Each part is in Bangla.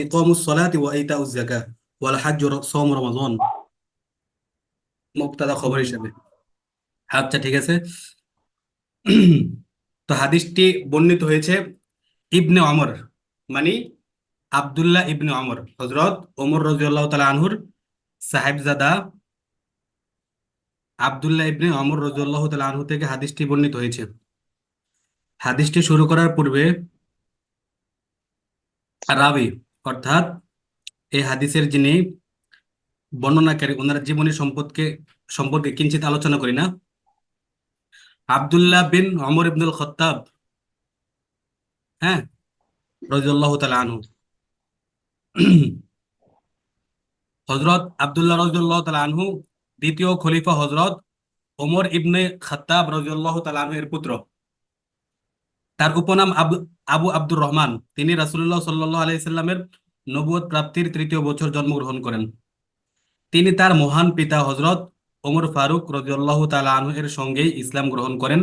ইকামুস সালাতি ওয়া ইতাউজ যাকাত ওয়াল হাজ্জু সাওম রমাদান, মুবতাদা খবর হিসেবে। আচ্ছা, ঠিক আছে। তো হাদিসটি বর্ণিত হয়েছে ইবনে ওমর, মানে আব্দুল্লাহ ইবনে ওমর, হযরত ওমর রাদিয়াল্লাহু তাআলা আনহুর সাহেবজাদা আব্দুল্লাহ ইবনে ওমর রাদিয়াল্লাহু তাআলা আনহু থেকে হাদিসটি বর্ণিত হয়েছে। হাদিসটি শুরু করার পূর্বে রাবি, অর্থাৎ এই হাদিসের যিনি বর্ণনাকারী, ওনার জীবনী সম্পর্কে সম্পর্কে কিঞ্চিত আলোচনা করি না। আব্দুল্লাহ বিন ওমর ইবনুল খাত্তাব, হ্যাঁ, রাদিয়াল্লাহু তাআলা আনহু, হযরত আব্দুল্লাহ রাদিয়াল্লাহু তাআলা আনহু দ্বিতীয় খলিফা হযরত ওমর ইবনে খাত্তাব রাদিয়াল্লাহু তাআলা আনহু এর পুত্র। তার উপনাম আবু আবু আব্দুর রহমান। তিনি রাসূলুল্লাহ সাল্লাল্লাহু আলাইহি সাল্লামের নবুয়ত প্রাপ্তির তৃতীয় বছর জন্মগ্রহণ করেন। তিনি তার মহান পিতা হযরত ওমর ফারুক রাদিয়াল্লাহু তাআলা আনহু এর সঙ্গেই ইসলাম গ্রহণ করেন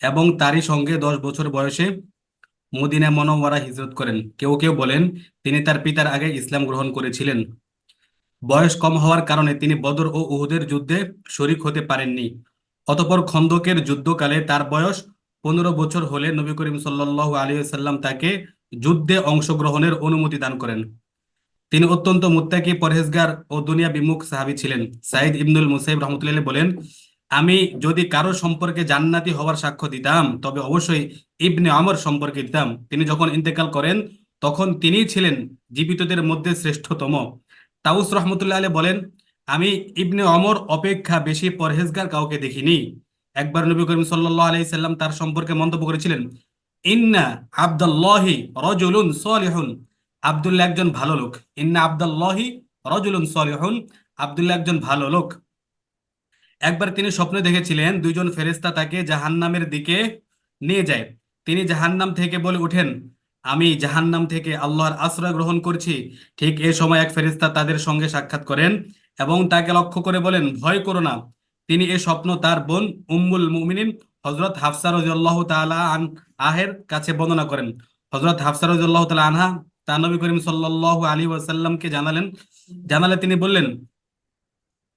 এবং তারই সঙ্গে 10 বছর বয়সে মদিনা মুনাওয়ারা হিজরত করেন। কেউ কেউ বলেন তিনি তার পিতার আগে ইসলাম গ্রহণ করেছিলেন। বয়স কম হওয়ার কারণে তিনি বদর ও উহুদের যুদ্ধে শরীক হতে পারেননি। অতঃপর খন্দকের যুদ্ধকালে তার বয়স 15 বছর হলে নবী করিম সাল্লাল্লাহু আলাইহি সাল্লাম তাকে যুদ্ধে অংশগ্রহণের অনুমতি দান করেন। তিনি অত্যন্ত মুত্তাকি, পরহেজগার ও দুনিয়া বিমুখ সাহাবী ছিলেন। সাইদ ইবনুল মুসাইব রহমতুল্লাহ বলেন, আমি যদি কারো সম্পর্কে জান্নাতি হওয়ার সাক্ষ্য দিতাম তবে অবশ্যই ইবনে আমর সম্পর্কে দিতাম। তিনি যখন ইন্তেকাল করেন তখন তিনিই ছিলেন জীবিতদের মধ্যে শ্রেষ্ঠতম। তাউস রহমতুল্লাহ আলাইহি বলেন, আমি ইবনে অমর অপেক্ষা বেশি পরহেজগার কাউকে দেখিনি। একবার নবী করিম সাল্লাল্লাহু আলাইহি সাল্লাম তার সম্পর্কে মন্তব্য করেছিলেন, ইন্না আবদাল্লাহি রাজুলুন সালিহুন, আব্দুল্লাহ একজন ভালো লোক। ইন্না আবদাল্লাহি রাজুলুন সালিহুন, আব্দুল্লাহ একজন ভালো লোক। একবার তিনি স্বপ্নে দেখেছিলেন দুইজন ফেরেশতা তাকে জাহান্নামের দিকে নিয়ে যায়। তিনি জাহান্নাম থেকে বলে ওঠেন, আমি জাহান্নাম থেকে আল্লাহর আশ্রয় গ্রহণ করছি। ঠিক এ সময় এক ফেরেশতা তাদের সঙ্গে সাক্ষাৎ করেন এবং তাকে লক্ষ্য করে বলেন, ভয় করো না। তিনি এ স্বপ্ন তার বোন উম্মুল মুমিনিন হযরত হাফসা রাদিয়াল্লাহু তাআলা আহের কাছে বর্ণনা করেন। হযরত হাফসা রাদিয়াল্লাহু তাআলা আনহা তা নবী করিম সাল্লাল্লাহু আলাইহি ওয়াসাল্লামকে জানালে তিনি বললেন,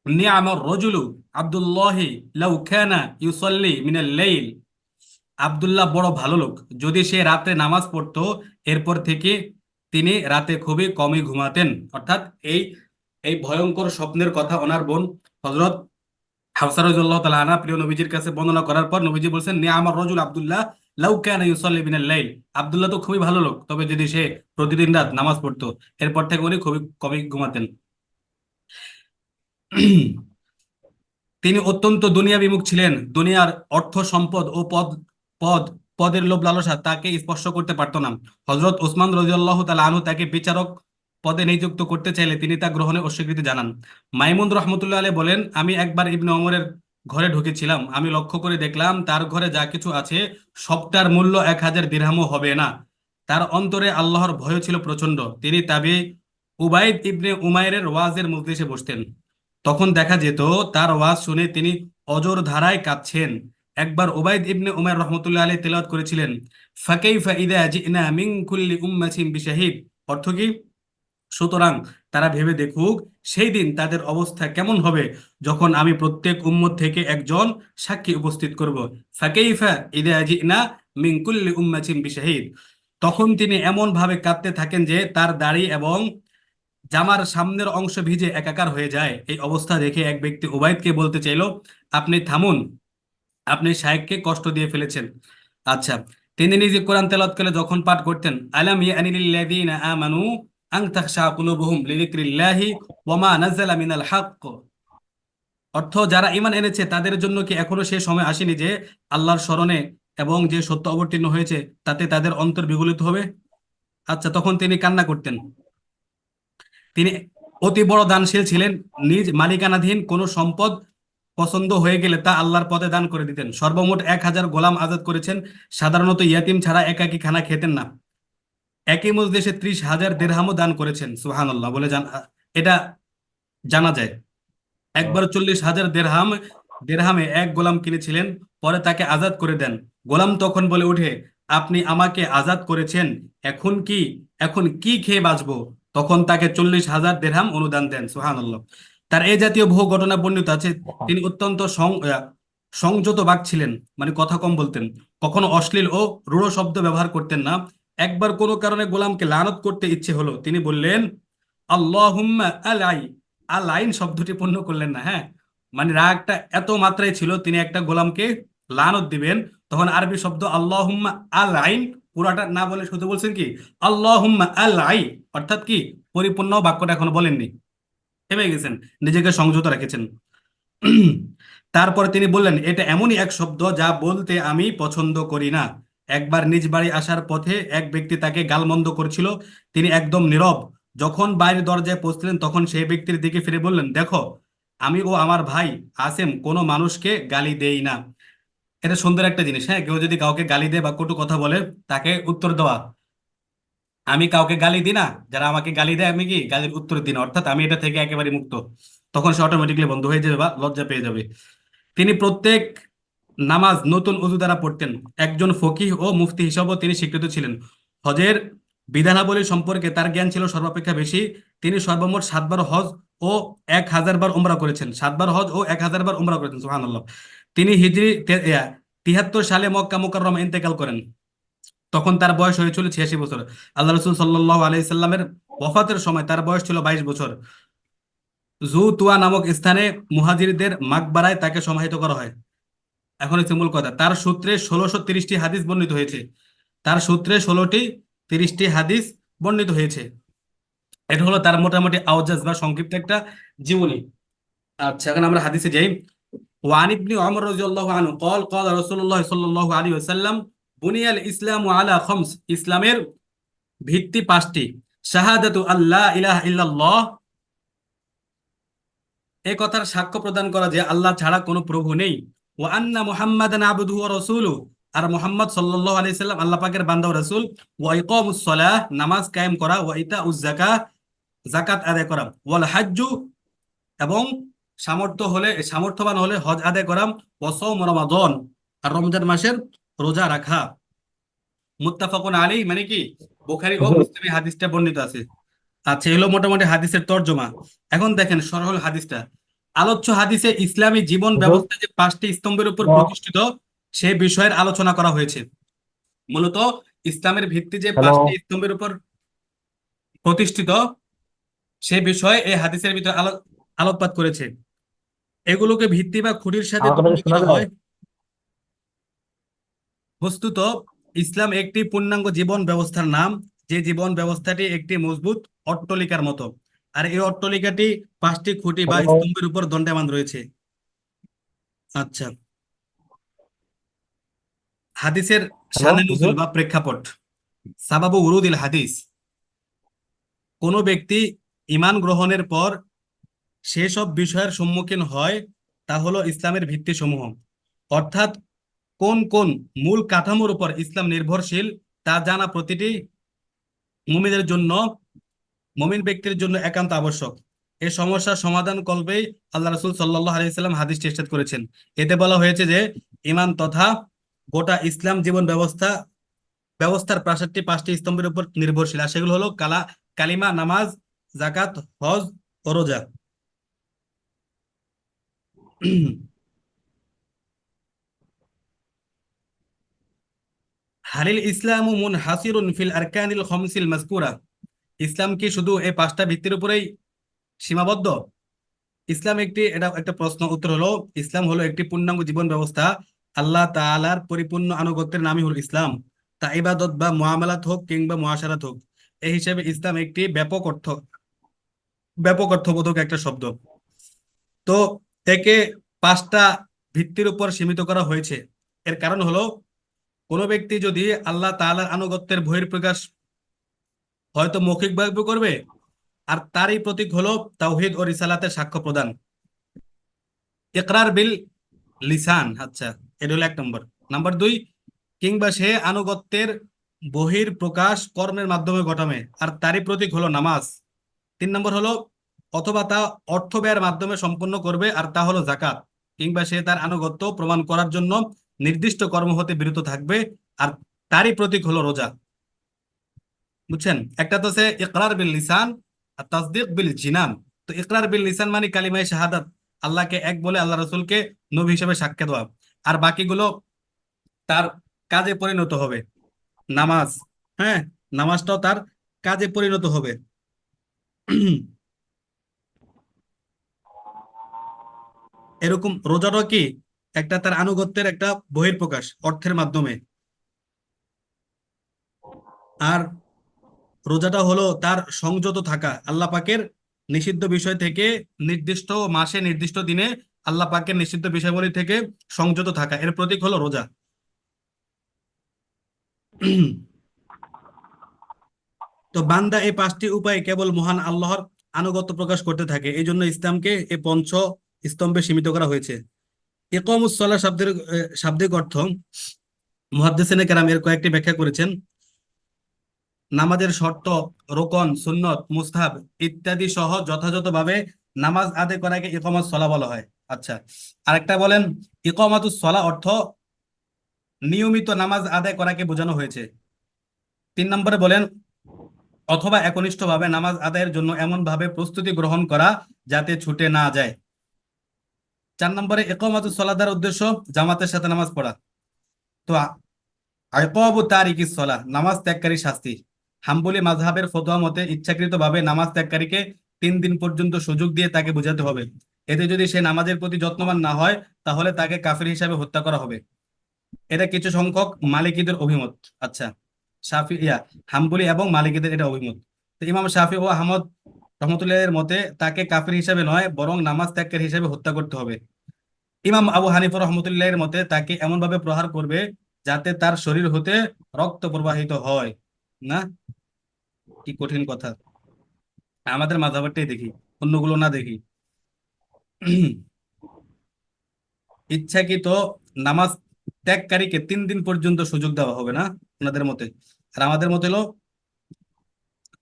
নি'মার রাজুলু আব্দুল্লাহি লাউ কানা ইউসাল্লি মিনাল লাইল, আব্দুল্লাহ বড় ভালো লোক যদি সে রাতে নামাজ পড়তো। এরপর থেকে তিনি রাতে খুবই কমই ঘুমাতেন। অর্থাৎ এই এই ভয়ঙ্কর স্বপ্নের কথা ওনার বোন হযরত হাফসা রাদিয়াল্লাহু তাআলা আনহা প্রিয় নবীজির কাছে বর্ণনা করার পর নবীজি বলছেন, নি'মার রাজুল আব্দুল্লাহ লাউ কানা ইউসাল্লি মিনাল লাইল, আব্দুল্লাহ তো খুবই ভালো লোক, তবে যদি সে প্রতিদিন রাত নামাজ পড়তো। এরপর থেকে উনি খুবই কমই ঘুমাতেন। তিনি অত্যন্ত দুনিয়া বিমুখ ছিলেন। দুনিয়ার অর্থ সম্পদ ও পদ পদের লোভ লালসা তাকে স্পর্শ করতে পারত না। হযরত ওসমান রাদিয়াল্লাহু তাআলা আনহু তাকে বিচারক পদে নিযুক্ত করতে চাইলে তিনি তা গ্রহণে অস্বীকৃতি জানান। মাইমুন রহমতুল্লাহ আলাইহি বলেন, আমি একবার ইবনে ওমরের ঘরে ঢুকেছিলাম। আমি লক্ষ্য করে দেখলাম তার ঘরে যা কিছু আছে সবটার মূল্য 1000 দিরহামও হবে না। তার অন্তরে আল্লাহর ভয় ছিল প্রচন্ড। তিনি তাবে উবাইদ ইবনে উমাইরের ওয়াজের মজলিসে বসতেন। তখন দেখা যেত তার ওয়াজ শুনে তিনি অজর ধারায় কাঁদছেন। একবার উবাইদ ইবনে উমাইর রহমতুল্লাহ আলাইহি তেলাওয়াত করেছিলেন, ফাকাইফা ইযা জিনা মিন কুল্লি উম্মাতিন বিশাহিদ। অর্থ কি? সুতরাং তারা ভেবে দেখুক সেই দিন তাদের অবস্থা কেমন হবে যখন আমি প্রত্যেক উম্মত থেকে একজন সাক্ষী উপস্থিত করব। ফাকাইফা ইযা জিনা মিন কুল্লি উম্মাতিন বিশাহিদ। তখন তিনি এমন ভাবে কাঁদতে থাকেন যে তার দাড়ি এবং জামার সামনের অংশ ভিজে একাকার হয়ে যায়। এই অবস্থা দেখে এক ব্যক্তি উবাইদকে বলতে চাইলো, আপনি থামুন, আপনি শায়েখকে কষ্ট দিয়ে ফেলেছেন। আচ্ছা, তিনি নিজে কোরআন তেলাওয়াত করে যখন পাঠ করতেন, আলাম ইয়ানি লিল্লাযীনা আমানু আন তাখশা কুলুবুহুম লিযিকরিল্লাহি ওয়া মা নাযালা মিনাল হক। অর্থ, যারা ঈমান এনেছে তাদের জন্য কি এখনো সে সময় আসেনি যে আল্লাহর স্মরণে এবং যে সত্য অবতীর্ণ হয়েছে তাতে তাদের অন্তর বিগলিত হবে। আচ্ছা, তখন তিনি কান্না করতেন। তিনি অতি বড় দানশীল ছিলেন। নিজ মালিকানাধীন কোনো সম্পদ পছন্দ হয়ে গেলে তা আল্লাহর পথে দান করে দিতেন। সর্বমোট 1000 গোলাম আজাদ করেছেন। সাধারণত ইয়াতিম ছাড়া একাকী খানা খেতেন না। একই মজলিসে 30,000 দিরহামও দান করেছেন। সুবহানাল্লাহ বলে এটা জানা যায়। একবার 40,000 দেরহামে এক গোলাম কিনেছিলেন, পরে তাকে আজাদ করে দেন। গোলাম তখন বলে ওঠে, আপনি আমাকে আজাদ করেছেন, এখন কি এখন কি খেয়ে বাঁচবো? তখন তাকে 40,000 দিরহাম অনুদান দেন। সুবহানাল্লাহ। তার এই জাতীয় বহু ঘটনা বর্ণিত আছে। তিনি অত্যন্ত সংযত বাক ছিলেন, মানে কথা কম বলতেন, কখনো অশ্লীল ও রূঢ় শব্দ ব্যবহার করতেন না। একবার কোনো কারণে গোলামকে লানত করতে ইচ্ছে হলো, তিনি বললেন আল্লাহুম্মা আলাই। আলাইন শব্দটি পূর্ণ করলেন না, হ্যাঁ, মানে রাগটা এত মাত্রায় ছিল, তিনি একটা গোলামকে লানত দিবেন, তখন আরবি শব্দ আল্লাহুম্মা আলাইন পুরাটা না বলে শুধু বলছেন কি আল্লাহুম্মা আলাই, অর্থাৎ কি পরিপূর্ণ বাক্যটা এখনো বলেননি, থেমে গেছেন, নিজেকে সংযত রেখেছেন। তারপর তিনি বললেন, এটা এমনই এক শব্দ যা বলতে আমি পছন্দ করি না। একবার নিজ বাড়ি আসার পথে এক ব্যক্তি তাকে গালমন্দ করছিল, তিনি একদম নীরব। যখন বাইরের দরজায় পৌঁছলেন তখন সেই ব্যক্তির দিকে ফিরে বললেন, দেখো, আমি ও আমার ভাই আসেম কোনো মানুষকে গালি দেই না। এটা সুন্দর একটা জিনিস, হ্যাঁ, কেউ যদি কাউকে গালি দেয় বা কটু কথা বলে, তাকে উত্তর দেওয়া, আমি কাউকে গালি দিই না, যারা আমাকে গালি দেয় আমি কি গালির উত্তর দিই না, অর্থাৎ আমি এটা থেকে একেবারে মুক্ত। তখন সে অটোমেটিকলি বন্ধ হয়ে যাবে বা লজ্জা পেয়ে যাবে। তিনি প্রত্যেক নামাজ নতুন অজু দ্বারা পড়তেন। একজন ফকিহ ও মুফতি হিসাবেও তিনি স্বীকৃত ছিলেন। হজের বিধানাবলী সম্পর্কে তার জ্ঞান ছিল সর্বাপেক্ষা বেশি। তিনি সর্বমোট 7 বার হজ ও 1,000 বার উমরা করেছেন। 7 বার হজ ও 1,000 বার উমরা করেছেন, সুবহানাল্লাহ। তিনি হিজরি 73 সালে মক্কা মুকাররমা ইন্তেকাল করেন। তখন তার বয়স হয়েছিল 86 বছর। আল্লাহ রসুল সাল্লাল্লাহু আলাইহি সাল্লামের ওয়াফাতের সময় তার বয়স ছিল 22 বছর। জু তুয়া নামক স্থানে মুহাজিরদের মাকবারায় তাকে সমাহিত করা হয়। এখন হচ্ছে মূল কথা, তার সূত্রে 1630টি হাদিস বর্ণিত হয়েছে। তার সূত্রে 30টি হাদিস বর্ণিত হয়েছে। এটা হলো তার মোটামুটি আওজাজ বা সংক্ষিপ্ত একটা জীবনী। আচ্ছা, এখন আমরা হাদিসে যাই। ওয়ান ইবনে ওমর রাদিয়াল্লাহু আনহু قال قال রাসূলুল্লাহ সাল্লাল্লাহু আলাইহি ওয়াসাল্লাম বুনিয়াল ইসলামু আলা খামস। ইসলামের ভিত্তি 5টি। শাহাদাতু আল্লা ইলাহা ইল্লাল্লাহ, এ কথার সাক্ষ্য প্রদান করা যে আল্লাহ ছাড়া কোনো প্রভু নেই। ওয়া আন্না মুহাম্মাদান আবদুহু ওয়া রাসূলুহু, আর মুহাম্মদ সাল্লাল্লাহু আলাইহি সাল্লাম আল্লাহ পাকের বান্দা ও রাসূল। ওয়া ইকামুস সালাহ, নামাজ কায়েম করা। ওয়া ইতাউজ যাকাহ, যাকাত আদায় করা। ওয়াল হাজ্জু, এবং সামর্থ্যবান হলে হজ আদায় করা। ওয়া সাওম রমাদান, আর রমজান মাসের রোজা রাখা। মুত্তাফাকুন আলাইহি, মানে কি বুখারী ও হুজুর, মুসলিমে হাদিসটা বর্ণিত আছে। আচ্ছা, এগুলো মোটামুটি হাদিসের তর্জমা। এখন দেখেন সরল হাদিসটা। আলোচ্য হাদিসে ইসলামী জীবন হুজুর, ব্যবস্থা যে 5টি স্তম্ভের উপর হ্যালো, প্রতিষ্ঠিত, সে বিষয়ের আলোচনা করা হয়েছে। মূলত ইসলামের ভিত্তি যে হ্যালো। 5টি স্তম্ভের উপর প্রতিষ্ঠিত, সে বিষয়ে এই হাদিসের ভিতরে আলোকপাত করেছে। এগুলোকে ভিত্তি বা খুঁটির সাথে আমার কথা তুলনা কি শোনা করা যায়? হয়। বস্তুত ইসলাম একটি পূর্ণাঙ্গ জীবন ব্যবস্থার নাম, যে জীবন ব্যবস্থাটি একটি মজবুত অট্টালিকার মতো, আর এই অট্টালিকাটি 5টি খুঁটি বা হ্যালো, স্তম্ভের উপর দণ্ডায়মান রয়েছে। আচ্ছা, হাদিসের হ্যালো, শানে নুজুল হুজুর। বা প্রেক্ষাপট। সাবাবু উরুদিল হাদিস, কোনো ব্যক্তি ঈমান গ্রহণের পর সেসব বিষয়ের সম্মুখীন হয়, তা হলো ইসলামের ভিত্তিসমূহ। অর্থাৎ কোন কোন মূল কাঠামোর উপর ইসলাম নির্ভরশীল, তা জানা প্রতিটি মুমিনের জন্য, মুমিন ব্যক্তির জন্য একান্ত আবশ্যক। এই সমস্যার সমাধান কল্পেই আল্লাহ রাসূল সাল্লাল্লাহু আলাইহি সাল্লাম হাদিসটি ইরশাদ করেছেন। এতে বলা হয়েছে যে ঈমান তথা গোটা ইসলাম জীবন ব্যবস্থার প্রাসাদটি 5টি স্তম্ভের উপর নির্ভরশীল, আর সেগুলো হলো কালিমা, নামাজ, যাকাত, হজ ও রোজা। হালিল ইসলামু মুনহাসিরুন ফিল আরকানিল খামসিল মাযকুরা, ইসলাম কি শুধু এই 5টা ভিত্তির উপরেই সীমাবদ্ধ? ইসলাম একটি, এটা একটা প্রশ্ন, উত্তর হলো ইসলাম হলো একটি পূর্ণাঙ্গ জীবন ব্যবস্থা। আল্লাহ তাআলার পরিপূর্ণ আনুগত্যের নামই হলো ইসলাম। তা ইবাদত বা মুআমালাত হোক কিংবা মুআশারাত হোক, এই হিসেবে ইসলাম একটি ব্যাপক অর্থবোধক একটা শব্দ। তো একে 5টা ভিত্তির উপর সীমিত করা হয়েছে। এর কারণ হলো, কোনো ব্যক্তি যদি আল্লাহ তাআলার আনুগত্যের বহিঃপ্রকাশ হয়তো মৌখিকভাবে করবে, আর তারই প্রতীক হলো তাওহীদ ও রিসালাতের সাক্ষ্য প্রদান, ইকরার বিল লিসান। আচ্ছা, এটা হলো 1 নম্বর। নাম্বার 2, কিংবা সে আনুগত্যের বহির প্রকাশ কর্মের মাধ্যমে ঘটাবে, আর তারই প্রতীক হলো নামাজ। 3 নম্বর হলো, অথবা তা অর্থ ব্যয়ের মাধ্যমে সম্পন্ন করবে, আর তা হলো যাকাত। কিংবা সে তার আনুগত্য প্রমাণ করার জন্য নির্দিষ্ট কর্ম হতে বিরত থাকবে, আর তারই প্রতীক হলো রোজা। বুঝছেন? একটা তো সে ইকরার বিল লিসান, আর তাসদিক বিল জিনান। তো ইকরার বিল লিসান মানে কালিমায়ে শাহাদাত, আল্লাহকে এক বলে আল্লাহ রাসূলকে নবী হিসেবে সাক্ষ্য দেওয়া। আর বাকিগুলো তার কাজে পরিণত হবে। নামাজ, হ্যাঁ, নামাজটাও তার কাজে পরিণত হবে। এরকম রোজাটাও কি একটা তার আনুগত্যের একটা বহিঃপ্রকাশ অর্থের মাধ্যমে। আর রোজাটা হলো তার সংযত থাকা আল্লাহ পাকের নিষিদ্ধ বিষয় থেকে, নির্দিষ্ট মাসে নির্দিষ্ট দিনে আল্লাহ পাকের নিষিদ্ধ বিষয়গুলি থেকে সংযত থাকা, এর প্রতীক হলো রোজা। তো বান্দা এই পাঁচটি উপায়ে কেবল মহান আল্লাহর আনুগত্য প্রকাশ করতে থাকে, এই জন্য ইসলামকে এই পঞ্চ স্তম্ভে সীমিত করা হয়েছে। ইকামুস সালাহ শব্দের শাব্দিক অর্থ মুহাদ্দিসিনে কেরাম এর কয়েকটি ব্যাখ্যা করেছেন। নামাজের শর্ত, রোকন, সুন্নত, মুস্তাহাব ইত্যাদি সহ যথাযথভাবে নামাজ আদায় করাকে ইকামাত সলা বলা হয়। আচ্ছা, আরেকটা বলেন, ইকামাতুস সলা অর্থ নিয়মিত নামাজ আদায় করাকে বোঝানো হয়েছে। 3 নম্বরে বলেন, অথবা একনিষ্ঠভাবে নামাজ আদায়ের জন্য এমন ভাবে প্রস্তুতি গ্রহণ করা যাতে ছুটে না যায়। 4 নম্বরে ইকামাতুস সলা দ্বারা উদ্দেশ্য জামাতের সাথে নামাজ পড়া। তো আইকাবু তারিকিস সলাহ, নামাজ ত্যাগকারী শাস্তি। হাম্বলি মাযহাবের ফতোয়া মতে ইচ্ছাকৃতভাবে নামাজ ত্যাগকারীকে 3 দিন পর্যন্ত সুযোগ দিয়ে তাকে বোঝাতে হবে। এতে যদি সে নামাজের প্রতি যত্নবান না হয় তাহলে তাকে কাফির হিসাবে হত্যা করা হবে। এটা কিছু সংখ্যক মালিকীদের অভিমত। আচ্ছা, হাম্বলি এবং মালিকীদের এটা অভিমত। তো ইমাম শাফি ও আহমদ রহমতুল্লাহের মতে তাকে কাফির হিসাবে নয় বরং নামাজ ত্যাগকারী হিসাবে হত্যা করতে হবে। ইমাম আবু হানিফা রহমতুল্লাহের মতে তাকে এমন ভাবে প্রহার করবে যাতে তার শরীর হতে রক্ত প্রবাহিত হয়। না, কি কঠিন কথা! আমাদের মাযহাবটাই দেখি, অন্যগুলো না দেখি। ইচ্ছাকৃত নামাজ ত্যাগকারীকে 3 দিন পর্যন্ত সুযোগ দেওয়া হবে না ওনাদের মতে। আর আমাদের মতে হলো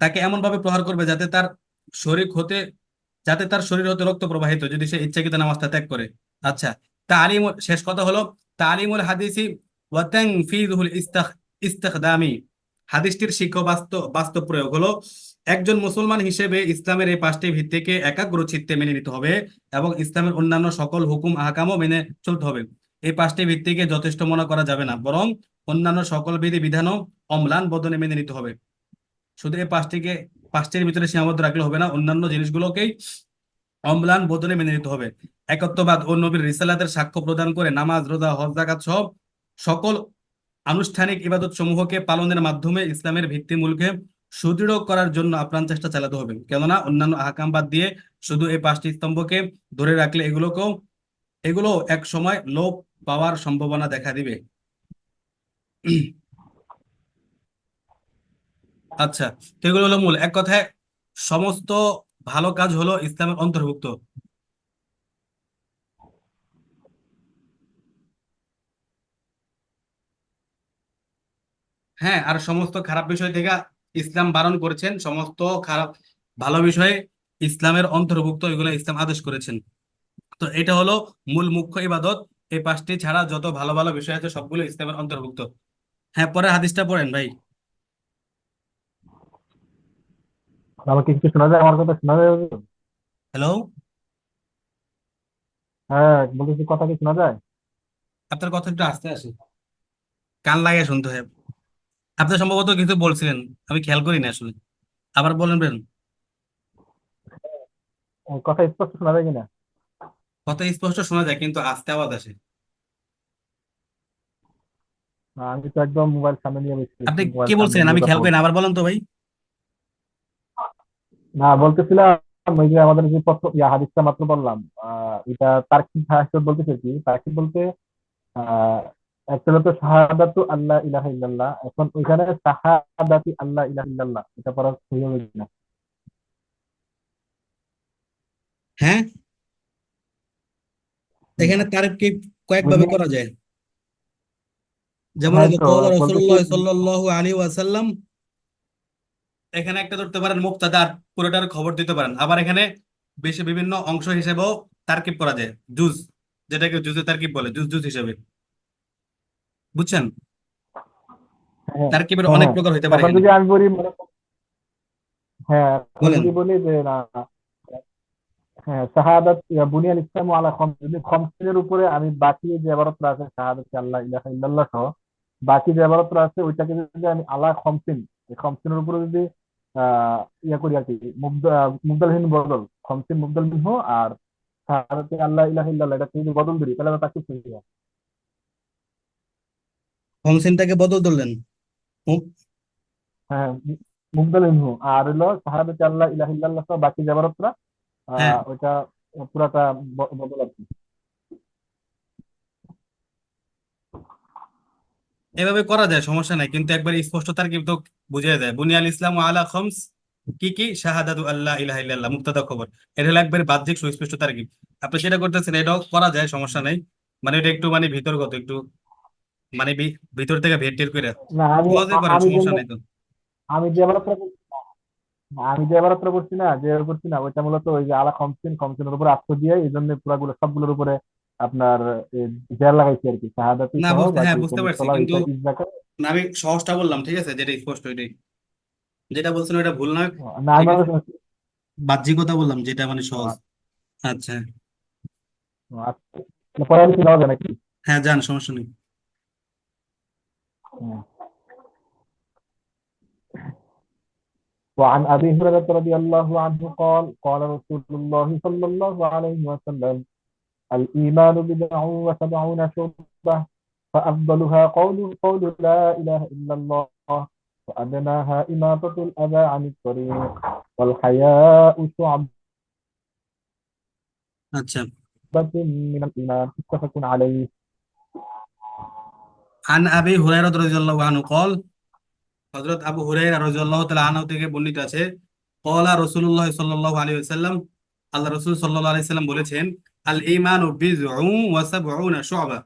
তাকে এমন ভাবে প্রহার করবে শরীর হতে যাতে তার শরীর হতে রক্ত প্রবাহিত হয়, যদি সে ইচ্ছাকৃত নামাজটা ত্যাগ করে। আচ্ছা, তালিম, শেষ কথা হলো তালিমুল হাদিসি ওয়া তানফিযুল ইস্তিখদামি। হাদিসটির শিক্ষা বাস্তব বাস্তব প্রয়োগ হলো একজন মুসলমান হিসেবে ইসলামের এই 5টি ভিত্তিকে একাগ্র চিত্তে মেনে নিতে হবে এবং ইসলামের অন্যান্য সকল হুকুম আহকামও মেনে চলতে হবে। এই 5টি ভিত্তিকে যথেষ্ট মনে করা যাবে না, বরং অন্যান্য সকল বিধি বিধানও অম্লান বদনে মেনে নিতে হবে। শুধু এই 5টির ভিতরে সীমাবদ্ধ রাখলে হবে না, অন্যান্য জিনিসগুলোকেই অম্লান বদলে মেনে নিতে হবে। একত্ববাদ ও নবীর রিসালাতের সাক্ষ্য প্রদান করে নামাজ, রোজা, হজ, যাকাত সহ সকল আনুষ্ঠানিক ইবাদত সমূহকে পালনের মাধ্যমে ইসলামের ভিত্তিমূলকে সুদৃঢ় করার জন্য আপ্রাণ চেষ্টা চালাতে হবে। কেননা অন্যান্য আহকাম বাদ দিয়ে শুধু এই 5টি স্তম্ভকে ধরে রাখলে এগুলো এক সময় লোপ পাওয়ার সম্ভাবনা দেখা দিবে। আচ্ছা, তো এগুলো হলো মূল, এক কথায় সমস্ত ভালো কাজ হলো ইসলামের অন্তর্ভুক্ত। হ্যাঁ, আর সমস্ত খারাপ বিষয় থেকে ইসলাম বারণ করেছেন, সমস্ত খারাপ ভালো বিষয়ে ইসলামের অন্তর্ভুক্ত, এগুলো ইসলাম আদেশ করেছেন। তো এটা হলো মূল মুখ্য ইবাদত। এই 5টি ছাড়া যত ভালো ভালো বিষয় আছে সবগুলো ইসলামের অন্তর্ভুক্ত। হ্যাঁ, পরে হাদিসটা পড়েন ভাই। আমাকে কিছু শোনা যায়? আমার কথা শোনা যায় হুজুর? হ্যালো, হ্যাঁ, বলতেছি, কথা কি শোনা যায়? আপনার কথা একটু আস্তে আসে, কান লাগিয়ে শুনতে হয়। আপনি সম্ভবত কিছু বলছিলেন, আমি খেয়াল করিনি আসলে, আবার বলেন বেন। কথা স্পষ্ট শোনা যায় কিনা? কথা স্পষ্ট শোনা যায় কিন্তু আস্তে আওয়াজ আসে। আমি তো একদম মোবাইল সামনে নিয়ে বসে আপনি আছি, মোবাইল কি সামনে বলছিলেন নিয়ে আমি কথা খেয়াল করিনি, বলছি। আবার বলেন তো ভাই। না, বলতেছিলাম ওই যে আমাদের যে প্রথম হাদিসটা মাত্র বললাম, এটা তার্কিক ভাষা বলতেছে কি, তার্কিক বলতে আহ একটা হলো তো শাহাদাতু আল্লাহ ইলাহা ইল্লাল্লাহ, এখন ওইখানে শাহাদাতি আল্লাহ ইলাহা ইল্লাল্লাহ এটা পড়া সহি হবে কিনা? হ্যাঁ, হুম, এখানে তারিফ কি কয়েকভাবে বুঝি। করা যায়। যেমন হ্যাঁ, এই যে তো কওলা বলতেছি। রাসূলুল্লাহ সাল্লাল্লাহু আলাইহি ওয়াসাল্লাম, এখানে একটা ধরতে পারেন মুক্তাদা, আর পুরোটার খবর দিতে পারেন। আবার এখানে বেশি বিভিন্ন অংশ হিসেবেও তারকিব করা যায়, জুজ, যেটাকে জুজে তারকিব বলে, জুজ জুজ হিসেবে। বুঝছেন? হ্যাঁ, তারকিবের হ্যাঁ, অনেক হ্যাঁ। প্রকার হইতে পারে এখন এখানে। যদি আমি বলি, হ্যাঁ, এখন বলেন। যদি বলি যে না, হ্যাঁ, শাহাদাত বুনিয়াল ইসলাম আলা খামস, যদি খমসের উপরে আমি বাকি যে ইবারতটা আছে শাহাদাত আল্লাহ ইলাহা ইল্লাল্লাহ সহ বাকি যে ইবারতটা আছে ওইটাকে যদি আমি আলা খমসিন, এই খমসিনের উপরে যদি ইয়া করি আর কি, মুবদালহীন বদল, খমসিন মুবদাল মিনহু আর শাহাদাত আল্লাহ ইলাহা ইল্লাল্লাহ এটা যদি বদল দিই তাহলে আমার তাকসির হয়ে যায়। হোমসেনটাকে বদল ধরলেন। হুম, হ্যাঁ, মুবদাল মিনহু আর হলো শাহাদাত আল্লাহ ইলাহা ইল্লাল্লাহ সহ বাকি যে ইবারতটা হ্যাঁ, ওইটা পুরাটা বদল আর কি। এভাবে করা যায়, সমস্যা নাই, কিন্তু একবার স্পষ্ট তারকিব তো বুঝিয়ে যায়। বুনিয়াল ইসলাম আলা খামস, কি কি? শাহাদাতু আল্লাহ ইলাহা ইল্লাল্লাহ, মুক্তাদা খবর। এটা হলো একবার বাহ্যিক সুস্পষ্ট তারকিব। আপনি সেটা করতেছেন, এটাও করা যায়, সমস্যা নাই। মানে এটা একটু মানে ভিতরগত একটু, মানে ভিতর থেকে ভেদ টের করে না, সহজে করেন, আমি যে সমস্যা নাই তো। আমি যে ইবারতটা আমি যে এবারত্র করছি না, যে এবার করছি না, ওইটা মূলত ওই যে আলা খমসিন, খমসিনের উপরে আত্ম দিয়ে এই জন্য পুরাগুলো সবগুলোর উপরে আপনার জের লাগাইছি আর কি, শাহাদাতি না, সহ বুঝতে, হ্যাঁ বাকি বুঝতে পারছি, মুসলা কিন্তু এটা ইজাকা। না, আমি সহজটা বললাম, ঠিক আছে, যেটা স্পষ্ট এটাই। যেটা বলছেন ওটা ভুল না, না, আমি ঠিক মনে আছে। করছি। বাহ্যিকতা বললাম যেটা মানে ও, সহজ। আচ্ছা। আচ্ছা, পরে আমি কি যাওয়া যায় নাকি? হ্যাঁ, যান, সমস্যা নেই। হুম। وعن أبي هريرة رضي الله عنه قال قال رسول الله صلى الله عليه وسلم الإيمان بدع وسبعون شعبة فأفضلها قول لا إله إلا الله وأدناها إماطة الأذى عن الطريق والحياء شعبة আচ্ছা। من الإيمان متفق عليه. আন আবি হুরায়রা রাদিয়াল্লাহু আনহু قال, হযরত আবু হুরায়রা রাদিয়াল্লাহু তাআলা আনহু থেকে বর্ণিত আছে, ক্বালা রাসূলুল্লাহ সাল্লাল্লাহু আলাইহি ওয়াসাল্লাম, আল্লাহ রাসূল সাল্লাল্লাহু আলাইহি ওয়াসাল্লাম বলেছেন, আল ঈমানু বিদ'উ ওয়া সাবউনা শু'বা।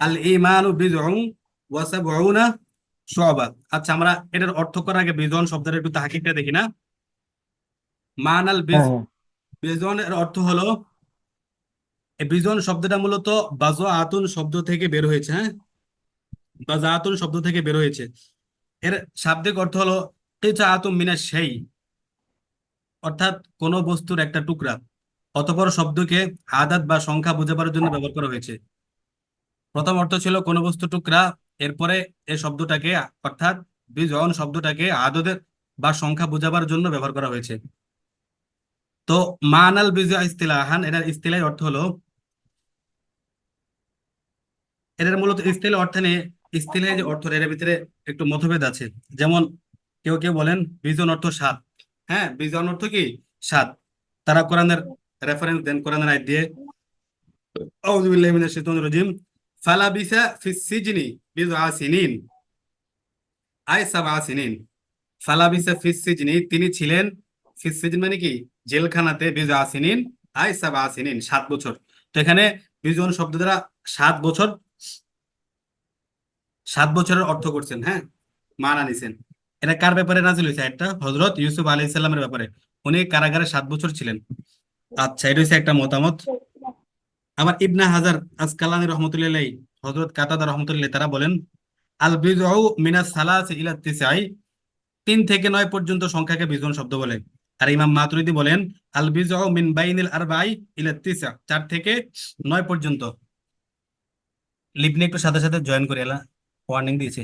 আল ঈমানু বিদ'উ ওয়া সাবউনা শু'বা। আচ্ছা, আমরা এটার অর্থ করার আগে বিজন শব্দের একটু তাহকিকটা দেখি না। মানাল বিজ, হ্যাঁ, বিজনের অর্থ হলো, এই বিজন শব্দটা মূলত বাজো আতুন শব্দ থেকে বের হয়েছে, হ্যাঁ, বাজা আতুন শব্দ থেকে বের হয়েছে। এর শাব্দিক অর্থ হলো কিতাআতুম মিনাশ শাই, অর্থাৎ কোন বস্তুর একটা টুকরা। অতঃপর শব্দকে আদাদ বা সংখ্যা বোঝাবার জন্য ব্যবহার করা হয়েছে। প্রথম অর্থ ছিল কোন বস্তু টুকরা, এরপরে এই শব্দটাকে, অর্থাৎ বিজন শব্দটাকে আদদের বা সংখ্যা বোঝাবার জন্য ব্যবহার করা হয়েছে। তো মানাল বিজা ইস্তিলাহান, এটার ইস্তিলাহি অর্থ হলো, এটার মূলত ইস্তিলাহি অর্থ নিয়ে, ইস্তিলাহি যে অর্থ, এর ভিতরে একটু মতভেদ আছে। যেমন কেউ কেউ বলেন বিজন অর্থ সাত। হ্যাঁ, বিজন অর্থ কি? সাত। তারা কোরআনের রেফারেন্স দেন, কোরআনের আয়াত দিয়ে, আউযু বিল্লাহি মিনাশ শাইতানির রাজিম, ফালাবিসা ফিস সিজনি বিদআ সিনিন আই সাবআ সিনিন। ফালাবিসা ফিস সিজনি, তিনি ছিলেন, ফিস সিজন মানে কি? জেলখানাতে, বিদআ সিনিন আই সাবআ সিনিন, 7 বছর। তো এখানে বিজন শব্দ দ্বারা 7 বছর, 7 বছরের অর্থ করছেন, হ্যাঁ, মানা নিছেন। এটা কার ব্যাপারে নাজিল হয়েছে? একটা হযরত ইউসুফ আলাইহিস সালামের ব্যাপারে। উনি কারাগারে 7 বছর ছিলেন। আচ্ছা, এটা হচ্ছে একটা মতামত। আবার ইবনে হাজার আসকালানি রহমতুল্লাহ, হযরত কাতাদা রহমতুল্লাহ, তারা বলেন আল বিদউ মিনাস সালাসি ইলা তিসআই, 3 থেকে 9 পর্যন্ত সংখ্যাকে বিজন শব্দ বলে। আর ইমাম মাতুরিদি বলেন আল বিদউ মিন বাইনিল আরবাই ইলা তিসআ, 4 থেকে 9 পর্যন্ত। লিপনি একটু সাথে সাথে জয়েন করে এলা, ওয়ার্নিং দিয়েছে।